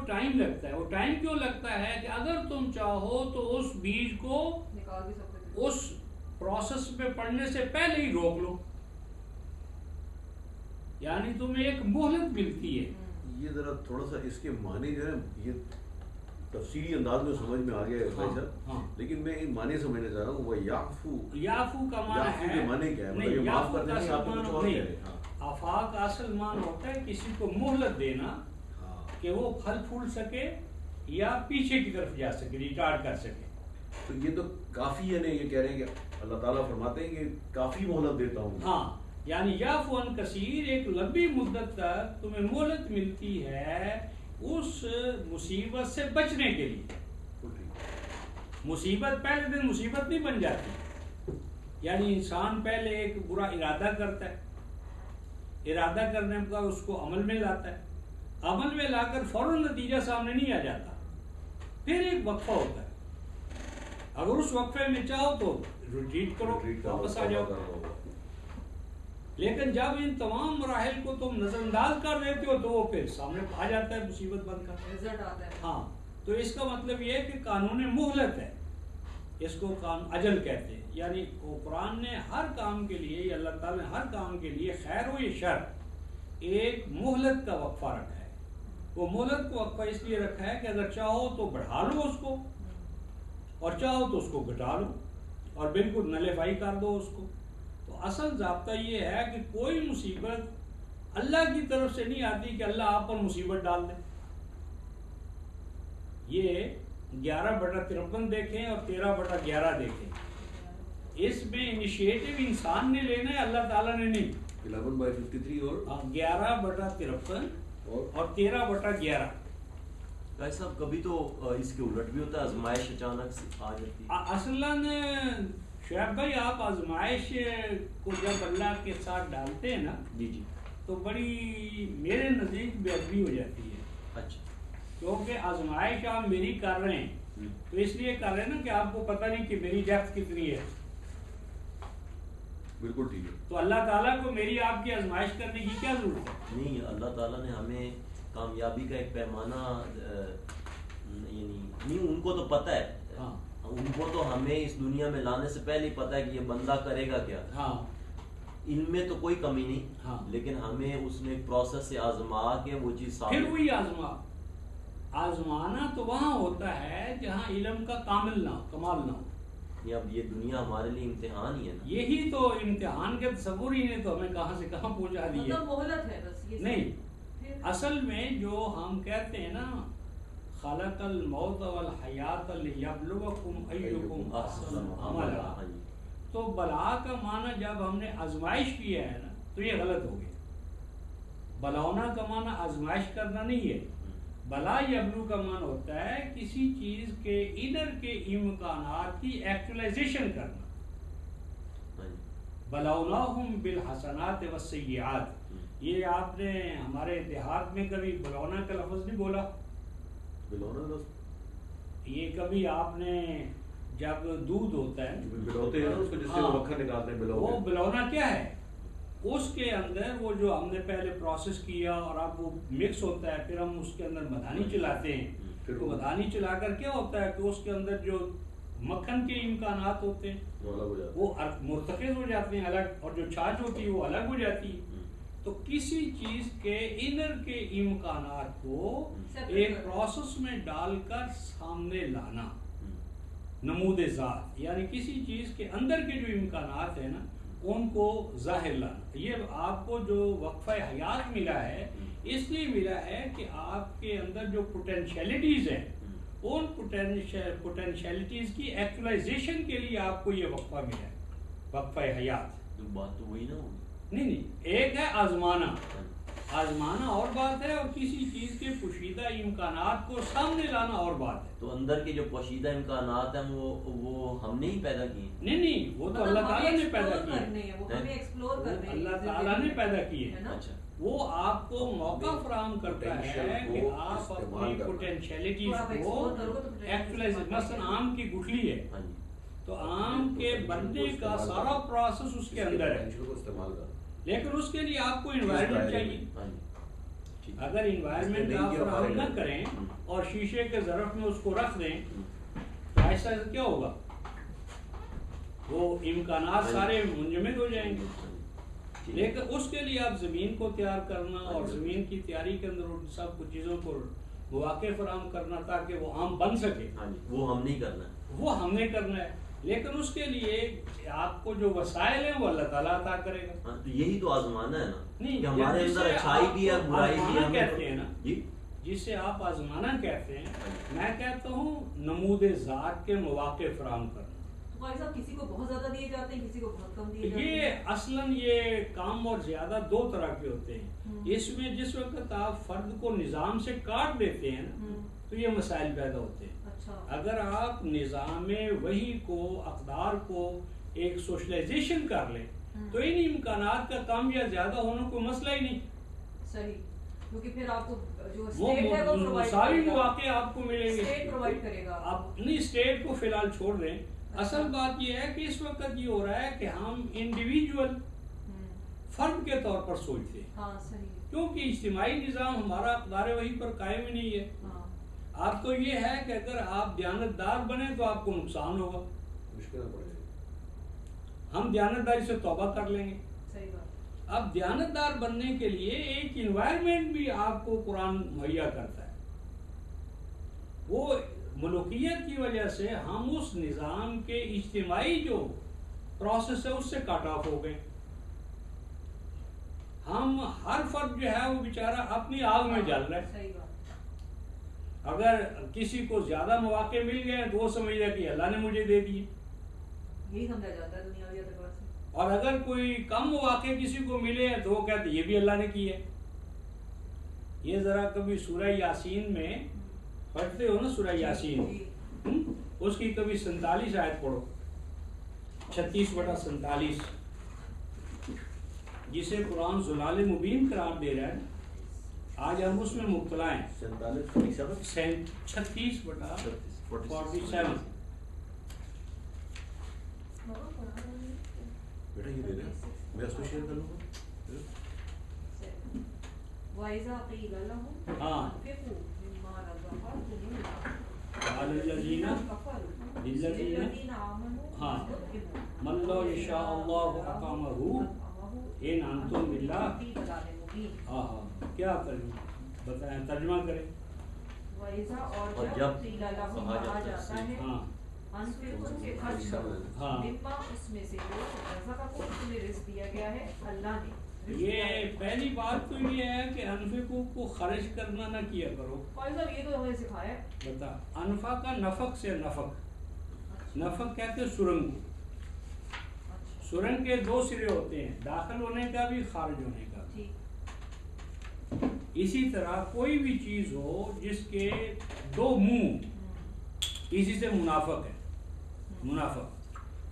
Time لگتا ہے. وہ ٹائم کیوں لگتا ہے کہ اگر تم چاہو تو اس بیج کو نکال بھی سکتے تھے. اس پروسیس پہ پڑنے سے پہلے ہی روک لو. یعنی تمہیں ایک مہلت ملتی ہے. یہ ذرا تھوڑا سا اس کے معنی جو ہے یہ تفصیلی انداز میں سمجھ میں آ گیا ہے بھائی صاحب, لیکن میں ان معنی سمجھنا چاہ رہا ہوں. وہ یعفو, یعفو کا معنی ہے, معنی کیا ہے؟ نہیں, یہ معاف یعفو کر کا دینا, آپ کچھ اور کہہ رہے ہیں. آفاق کا اصل معنی ہوتا ہے کسی کو مہلت دینا کہ وہ پھل پھول سکے یا پیچھے کی طرف جا سکے, ریٹارڈ کر سکے. تو یہ تو کافی ہے نا, یہ کہہ رہے ہیں کہ اللہ تعالیٰ فرماتے ہیں کہ کافی مہلت دیتا ہوں. ہاں, یعنی یعفو عن کثیر, ایک لمبی مدت تک تمہیں مہلت ملتی ہے اس مصیبت سے بچنے کے لیے. مصیبت پہلے دن مصیبت نہیں بن جاتی. یعنی انسان پہلے ایک برا ارادہ کرتا ہے, ارادہ کرنے کا اس کو عمل میں لاتا ہے, عمل میں لا کر فوراً نتیجہ سامنے نہیں آ جاتا, پھر ایک وقفہ ہوتا ہے. اگر اس وقفے میں چاہو تو ریٹریٹ کرو, واپس آ جاؤ. لیکن جب ان تمام مراحل کو تم نظر انداز کر دیتے ہو تو وہ پھر سامنے آ جاتا ہے مصیبت بن کر, رزلٹ آتا ہے. ہاں, تو اس کا مطلب یہ ہے کہ قانون مہلت ہے, اس کو اجل کہتے ہیں. یعنی قرآن نے ہر کام کے لیے, یا اللہ تعالیٰ نے ہر کام کے لیے, خیر ہو یا شر, ایک مہلت کا وقفہ رکھا ہے. وہ مہلت کو وقفہ اس لیے رکھا ہے کہ اگر چاہو تو بڑھا لو اس کو, اور چاہو تو اس کو گھٹا لو, اور بالکل نلیفائی کر دو اس کو. تو اصل ضابطہ یہ ہے کہ کوئی مصیبت اللہ کی طرف سے نہیں آتی کہ اللہ آپ پر مصیبت ڈال دے. یہ 11/53 دیکھیں اور 13/11 دیکھیں, اس میں انیشیٹو انسان نے لینا ہے, اللہ تعالیٰ نے نہیں. 11/53 اور 11/53 اور 13/11. بھائی صاحب کبھی تو اس کے الٹ بھی ہوتا ہے, آزمائش اچانک سے آ جاتی ہے. اصلاً شعیب بھائی, آپ آزمائش کو جب اللہ کے ساتھ ڈالتے ہیں نا, جی جی, تو بڑی میرے نزدیک بے ادبی ہو جاتی ہے. اچھا, کیونکہ آزمائش آپ میری کر رہے ہیں تو اس لیے کر رہے ہیں نا کہ آپ کو پتہ نہیں کہ میری ڈیپتھ کتنی ہے. بالکل ٹھیک ہے. تو اللہ تعالیٰ کو میری آپ کی آزمائش کرنے کی کیا ضرورت ہے؟ نہیں, اللہ تعالیٰ نے ہمیں کامیابی کا ایک پیمانہ, یعنی نہیں, ان کو تو پتہ ہے, ان کو تو ہمیں اس دنیا میں لانے سے پہلے ہی پتہ ہے کہ یہ بندہ کرے گا کیا. ہاں, ان میں تو کوئی کمی نہیں. ہاں, لیکن ہمیں اس نے ایک پروسیس سے آزما کے وہ چیز پھر وہی آزمانا تو وہاں ہوتا ہے جہاں علم کا کامل نہ ہو, کمال نہ ہو. اب یہ دنیا ہمارے لیے امتحان ہی ہے نا. یہی تو امتحان کے تصور ہی نے تو ہمیں کہاں سے کہاں پہنچا دیا. مہلت ہے بس یہ نہیں, اصل میں جو ہم کہتے ہیں نا, خلق الموت والحیات لیبلوکم ایکم احسن عملا, تو بلا کا معنی جب ہم نے آزمائش کیا ہے نا تو یہ غلط ہو گیا. بلاونا کا معنی آزمائش کرنا نہیں ہے. بلا یبلو کا معنی ہوتا ہے کسی چیز کے انر کے امکانات کی ایکچولائزیشن کرنا. بلاوناہم بالحسنات والسیئات, یہ آپ نے ہمارے دیہات میں کبھی بلونا کا لفظ نہیں بولا؟ بلونا لفظ یہ کبھی آپ نے, جب دودھ ہوتا ہے بلوتے ہیں اس کو جس سے وہ مکھن نکالتے ہیں, وہ بلونا کیا ہے؟ اس کے اندر وہ جو ہم نے پہلے پروسیس کیا اور اب وہ مکس ہوتا ہے, پھر ہم اس کے اندر مدھانی چلاتے ہیں. تو مدھانی چلا کر کیا ہوتا ہے کہ اس کے اندر جو مکھن کے امکانات ہوتے ہیں وہ مرتکز ہو جاتے ہیں الگ, اور جو چھاچھ ہوتی ہے وہ الگ ہو جاتی ہے. تو کسی چیز کے انر کے امکانات کو ایک پروسیس میں ڈال کر سامنے لانا, نمود ذات, یعنی کسی چیز کے اندر کے جو امکانات ہیں نا ان کو ظاہر لانا. یہ آپ کو جو وقفہ حیات ملا ہے اس لیے ملا ہے کہ آپ کے اندر جو پوٹینشیلٹیز ہیں ان پوٹینشیلٹیز کی ایکچولائزیشن کے لیے آپ کو یہ وقفہ ملا ہے, وقفہ حیات. تو بات تو وہی نہ ہوگی. نہیں, ایک ہے آزمانا, آزمانا اور بات ہے, اور کسی چیز کے پوشیدہ امکانات کو سامنے لانا اور بات ہے. تو اندر کے جو پوشیدہ امکانات ہیں وہ ہم نے ہی پیدا کیے. نہیں, وہ تو اللہ تعالیٰ نے پیدا کیے, اللہ تعالیٰ نے پیدا کیے. اچھا, وہ آپ کو موقع فراہم کرتا ہے کہ آپ اپنی پوٹینشیلٹیز کو ایکچولائز. مثلا آم کی گٹھلی ہے, تو آم کے بننے کا سارا پروسیس اس کے اندر ہے, لیکن اس کے لیے آپ کو انوائرمنٹ چاہیے. اگر انوائرمنٹ آپ فراہم نہ کریں اور شیشے کے ظرف میں اس کو رکھ دیں تو ایسا کیا ہوگا؟ وہ امکانات سارے منجمد ہو جائیں گے. لیکن اس کے لیے آپ زمین کو تیار کرنا اور زمین کی تیاری کے اندر ان سب کچھ چیزوں کو مواقع فراہم کرنا تاکہ وہ عام بن سکے، وہ ہم نہیں کرنا، وہ ہم نے کرنا ہے. لیکن اس کے لیے آپ کو جو وسائل ہیں وہ اللہ تعالیٰ عطا کرے گا. تو یہی تو آزمانا ہے نا، نہیں کہ ہمارے اندر اچھائی بھی ہے، برائی بھی ہے کہتے ہیں نا جسے آپ آزمانا کہتے ہیں. میں کہتا ہوں نمود ذات کے مواقع فراہم کرنا. کسی کو بہت زیادہ دیے جاتے ہیں، کسی کو بہت کم دیے جاتے ہیں. یہ اصلاً یہ کام اور زیادہ دو طرح کے ہوتے ہیں. اس میں جس وقت آپ فرد کو نظام سے کاٹ دیتے ہیں نا تو یہ مسائل پیدا ہوتے ہیں. اگر آپ نظام وحی کو، اقدار کو ایک سوشلائزیشن کر لیں تو ان امکانات کا کم یا زیادہ ہونا کوئی مسئلہ ہی نہیں. صحیح، کیونکہ پھر آپ کو جو اسٹیٹ ہے وہ ساری مواقع آپ کو ملیں گے. اسٹیٹ پرووائڈ کرے گا. آپ نہیں اسٹیٹ کو فی الحال چھوڑ دیں. اصل بات یہ ہے کہ اس وقت یہ ہو رہا ہے کہ ہم انڈیویجول فرد کے طور پر سوچتے ہیں، کیونکہ اجتماعی نظام ہمارا اقدار وحی پر قائم ہی نہیں ہے. آپ کو یہ ہے کہ اگر آپ دیانتدار بنے تو آپ کو نقصان ہوگا. ہم دیانتداری سے توبہ کر لیں گے. اب دیانتدار بننے کے لیے ایک انوائرمنٹ بھی آپ کو قرآن مہیا کرتا ہے. وہ ملوکیت کی وجہ سے ہم اس نظام کے اجتماعی جو پروسیس ہے اس سے کٹ آف ہو گئے. ہم ہر فرد جو ہے وہ بیچارہ اپنی آگ میں جل رہا ہے. اگر کسی کو زیادہ مواقع مل گئے تو وہ سمجھ رہا کہ اللہ نے مجھے دے دیے، یہی سمجھا جاتا ہے دنیاوی اعتبار سے. اور اگر کوئی کم مواقع کسی کو ملے تو وہ کہتے یہ بھی اللہ نے کی ہے. یہ ذرا کبھی سورہ یاسین میں پڑھتے ہو نا، سورہ یاسین اس کی کبھی 47 آیت پڑھو، 36/47 جسے قرآن ضلال مبین قرار دے رہا ہے. آج ہم اس میں مبتلا ہیں. 36/47 بیٹا یہ دے دیں، میں اس کو شیئر کر لوں گا. وَإِذَا قِيلَ لَهُمْ أَنفِقُوا مِمَّا رَزَقَكُمُ قَالَ الَّذِينَ آمَنُوا مَن لَّوْ يَشَاءُ اللَّهُ أَطْعَمَهُ إِنْ أَنْتُمْ إِلَّا کیا بتائیں، ترجمہ کریں. اور جب کہا جاتا ہے انفقوا کے خرچ کرو مما اس میں سے جو رزقکم تمہیں رزق دیا گیا ہے اللہ نے. یہ پہلی بات تو یہ ہے کہ انفقوا کو خرچ کرنا نہ کیا کرو. قاضی صاحب یہ تو ہمیں سکھایا ہے. بتا، انفاق کا نفق سے نفق، نفق کہتے ہیں سرنگ. سرنگ کے دو سرے ہوتے ہیں، داخل ہونے کا بھی خارج ہونے کا. اسی طرح کوئی بھی چیز ہو جس کے دو منہ، اسی سے منافق ہے. منافق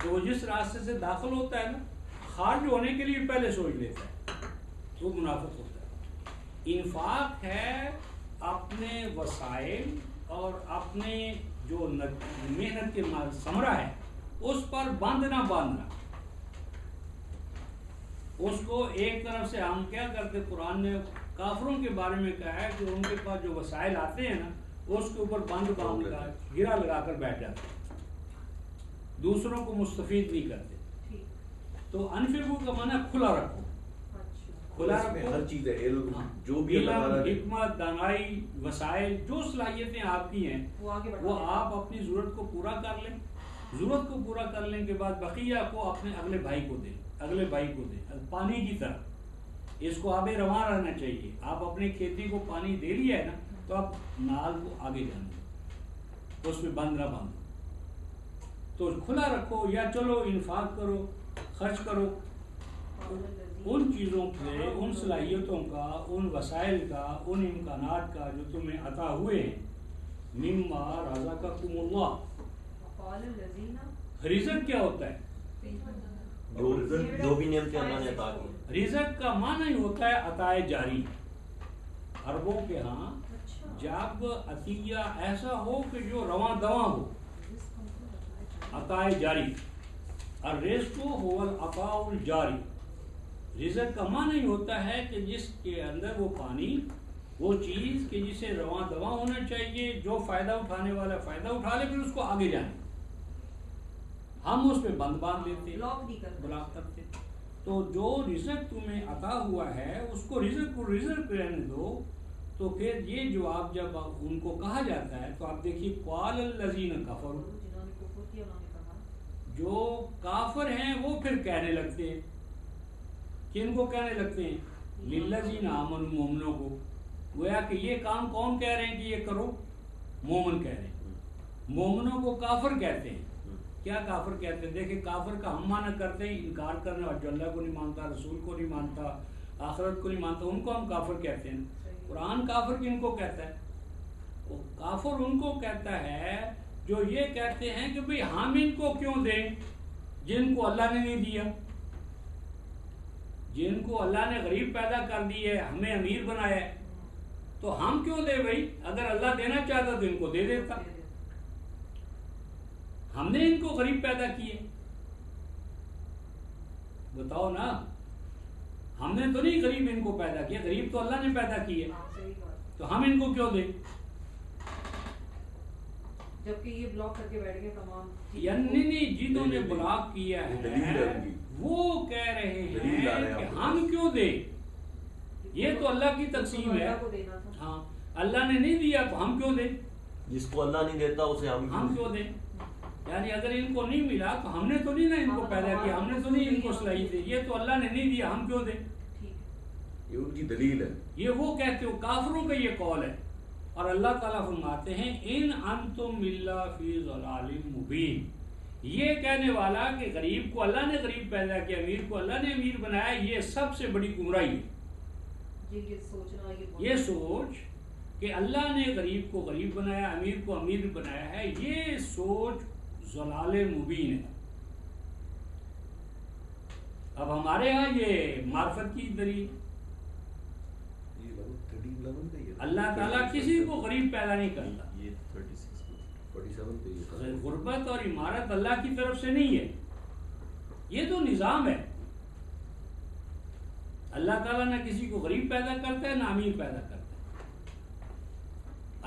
تو وہ جس راستے سے داخل ہوتا ہے نا، خارج ہونے کے لیے پہلے سوچ لیتا ہے، وہ منافق ہوتا ہے. انفاق ہے اپنے وسائل اور اپنے جو محنت کے ثمرہ ہے اس پر باندھنا. اس کو ایک طرف سے ہم کیا کرتے، قرآن نے کافروں کے بارے میں کہا ہے کہ ان کے پاس جو وسائل آتے ہیں نا اس کے اوپر باندھ کا گرا لگا کر بیٹھ جاتے، دوسروں کو مستفید نہیں کرتے. تو انفقوا کا معنی کھلا رکھو. کھلا رکھو، ہر چیز ہے، علم جو بھی حکمت، دانائی، وسائل، جو صلاحیتیں آپ کی ہیں وہ آپ اپنی ضرورت کو پورا کر لیں. ضرورت کو پورا کرنے کے بعد بقیہ کو اپنے اگلے بھائی کو دیں. پانی کی طرح اس کو آبے رواں رہنا چاہیے. آپ اپنی کھیتی کو پانی دے لیا ہے نا تو آپ نال کو آگے جانا، اس میں بند نہ باندھو. تو کھلا رکھو، یا چلو انفاق کرو، خرچ کرو ان چیزوں سے، ان صلاحیتوں کا، ان وسائل کا، ان امکانات کا جو تمہیں عطا ہوئے ہیں. مما رزقکم اللہ. رزق کیا ہوتا ہے؟ جو بھی نعمتیں اللہ نے عطا کی. رزق کا معنی ہی ہوتا ہے عطائے جاری. عربوں کے ہاں جب عطیہ ایسا ہو کہ جو رواں دواں ہو، عطائے جاری. الرزق هو العطاء الجاری. رزق کا معنی ہی ہوتا ہے کہ جس کے اندر وہ پانی وہ چیز کہ جسے رواں دواں ہونا چاہیے، جو فائدہ اٹھانے والا فائدہ اٹھا لے، پھر اس کو آگے جانے، ہم اس پہ بند باندھ لیتے، بلاک کرتے. تو جو رزق تمہیں عطا ہوا ہے اس کو رزق رہنے دو. تو پھر یہ جو آپ جب ان کو کہا جاتا ہے تو آپ دیکھیے قال الذین کفروا، جو کافر ہیں وہ پھر کہنے لگتے ہیں، کن کو کہنے لگتے ہیں؟ للذین آمنوا، مومنوں کو. گویا کہ یہ کام کون کہہ رہے ہیں کہ یہ کرو؟ مومن کہہ رہے ہیں. مومنوں کو کافر کہتے ہیں. کیا کافر کہتے ہیں؟ دیکھیں کافر کا ہم معنی کرتے ہیں انکار کرنے والا، جو اللہ کو نہیں مانتا، رسول کو نہیں مانتا، آخرت کو نہیں مانتا، ان کو ہم کافر کہتے ہیں. قرآن کافر کن کو کہتا ہے؟ وہ کافر ان کو کہتا ہے جو یہ کہتے ہیں کہ بھئی ہم ان کو کیوں دیں جن کو اللہ نے نہیں دیا، جن کو اللہ نے غریب پیدا کر دی ہے، ہمیں امیر بنایا ہے، تو ہم کیوں دیں بھئی؟ اگر اللہ دینا چاہتا تو ان کو دے دیتا، ہم نے ان کو غریب پیدا کیے. بتاؤ نا، ہم نے تو نہیں غریب ان کو پیدا کیا، غریب تو اللہ نے پیدا کیے، تو ہم ان کو کیوں دیں؟ جبکہ یہ بلاک کر کے بیٹھ گئے تمام. یعنی جنہوں نے بلاک کیا ہے وہ کہہ رہے ہیں کہ ہم کیوں دیں، یہ تو اللہ کی تقسیم ہے. ہاں اللہ نے نہیں دیا تو ہم کیوں دیں؟ جس کو اللہ نہیں دیتا اسے ہم کیوں دیں؟ یعنی اگر ان کو نہیں ملا تو ہم نے تو نہیں نا ان کو پیدا کیا، ہم نے تو نہیں ان کو صلاحیت دی، یہ تو اللہ نے نہیں دیا، ہم کیوں دیں؟ یہ ان کی دلیل ہے. یہ وہ کہتے ہو، کافروں کا یہ قول ہے. اور اللہ تعالیٰ فرماتے ہیں ان انتم الا فی ضلال مبین. یہ کہنے والا کہ غریب کو اللہ نے غریب پیدا کیا، امیر کو اللہ نے امیر بنایا، یہ سب سے بڑی گمراہی ہے. یہ سوچ کہ اللہ نے غریب کو غریب بنایا، امیر کو امیر بنایا ہے، یہ سوچ ضلال مبین ہے. اب ہمارے ہاں یہ معرفت کی دلیل، اللہ تعالیٰ کسی کو غریب پیدا نہیں کرتا. غربت اور عمارت اللہ کی طرف سے نہیں ہے، یہ تو نظام ہے. اللہ تعالیٰ نہ کسی کو غریب پیدا کرتا ہے نہ امیر پیدا کرتا ہے.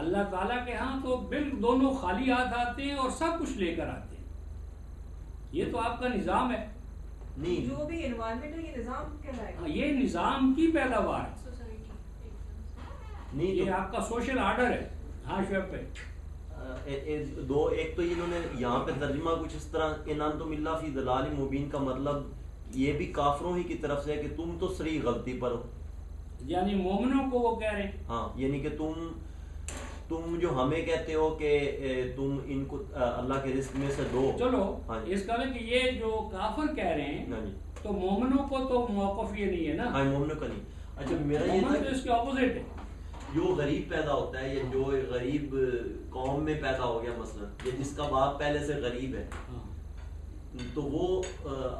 اللہ تعالیٰ کے ہاں تو بالکل دونوں خالی ہاتھ آتے ہیں اور سب کچھ لے کر آتے ہیں. یہ تو آپ کا نظام ہے، جو بھی انوائرمنٹ ہے یہ نظام کہلائے گا. یہ نظام کی پیداوار ہے، یہ آپ کا سوشل آرڈر ہے. ہاں شعیب پہ ایک تو انہوں نے یہاں پہ ترجمہ کچھ اس طرح ان انتم الا فی ضلال مبین کا مطلب یہ بھی کافروں ہی کی طرف سے ہے کہ تم تو صریح غلطی پر ہو، یعنی مومنوں کو وہ کہہ رہے ہیں. ہاں یعنی کہ تم جو ہمیں کہتے ہو کہ تم ان کو اللہ کے رزق میں سے دو. چلو اس کا کہ یہ جو کافر کہہ رہے ہیں تو مومنوں کو تو موقف یہ نہیں ہے نا. ہاں مومنوں کا نہیں. اچھا میرا یہ مومن تو اس کے اپوزٹ ہے. جو غریب پیدا ہوتا ہے یا جو غریب قوم میں پیدا ہو گیا مثلا، یا جس کا باپ پہلے سے غریب ہے، تو وہ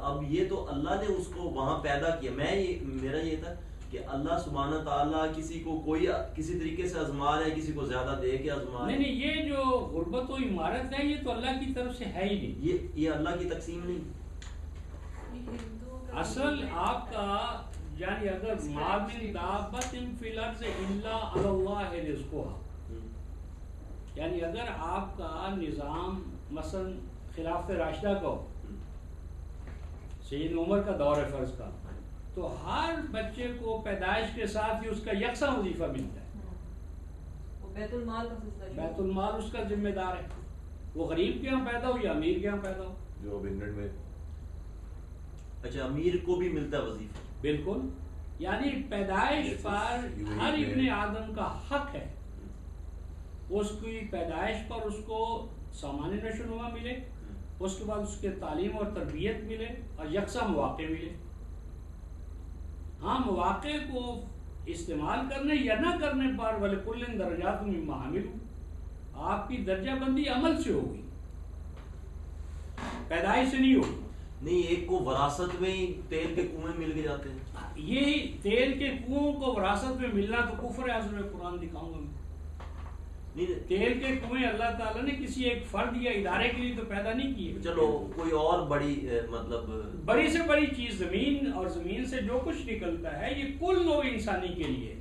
اب یہ تو اللہ نے اس کو وہاں پیدا کیا. میرا یہ تھا کہ اللہ سبحانہ تعالیٰ کسی کو کوئی کسی طریقے سے آزما رہا ہے، کسی کو زیادہ دے کے آزما رہا ہے. نہیں یہ جو غربت و عمارت ہے یہ تو اللہ کی طرف سے ہے ہی نہیں، یہ اللہ کی تقسیم نہیں. اصل آپ کا یعنی اگر ما من دابۃ فی الارض الا علی اللہ رزقها، یعنی اگر آپ کا نظام مثلا خلافت راشدہ کا ہو، سید عمر کا دور فرض کا، تو ہر بچے کو پیدائش کے ساتھ ہی اس کا یکساں وظیفہ ملتا ہے. بیت المال کا سلسلہ، بیت المال اس کا ذمہ دار ہے. وہ غریب کے یہاں پیدا ہو یا امیر کے یہاں پیدا ہو. جو اب انگلینڈ میں اچھا امیر کو بھی ملتا ہے وظیفہ. بالکل، یعنی پیدائش پر ہر ابن آدم کا حق ہے، اس کی پیدائش پر اس کو سامان نشوونما ملے، اس کے بعد اس کے تعلیم اور تربیت ملے اور یکساں مواقع ملے. ہاں مواقع کو استعمال کرنے یا نہ کرنے پر وَلِكُلٍّ دَرَجَاتٌ مِّمَّا عَمِلُوا، آپ کی درجہ بندی عمل سے ہوگی، پیدائش سے نہیں ہوگی. نہیں ایک کو وراثت میں ہی تیل کے کنویں مل کے جاتے ہیں. یہ تیل کے کنووں کو وراثت میں ملنا تو کفر ہے. حضرت قرآن دکھاؤں گا میں. تیل کے کنویں اللہ تعالیٰ نے کسی ایک فرد یا ادارے کے لیے تو پیدا نہیں کیے. چلو کوئی اور بڑی مطلب بڑی سے بڑی چیز زمین، اور زمین سے جو کچھ نکلتا ہے یہ کل نوع انسانی کے لیے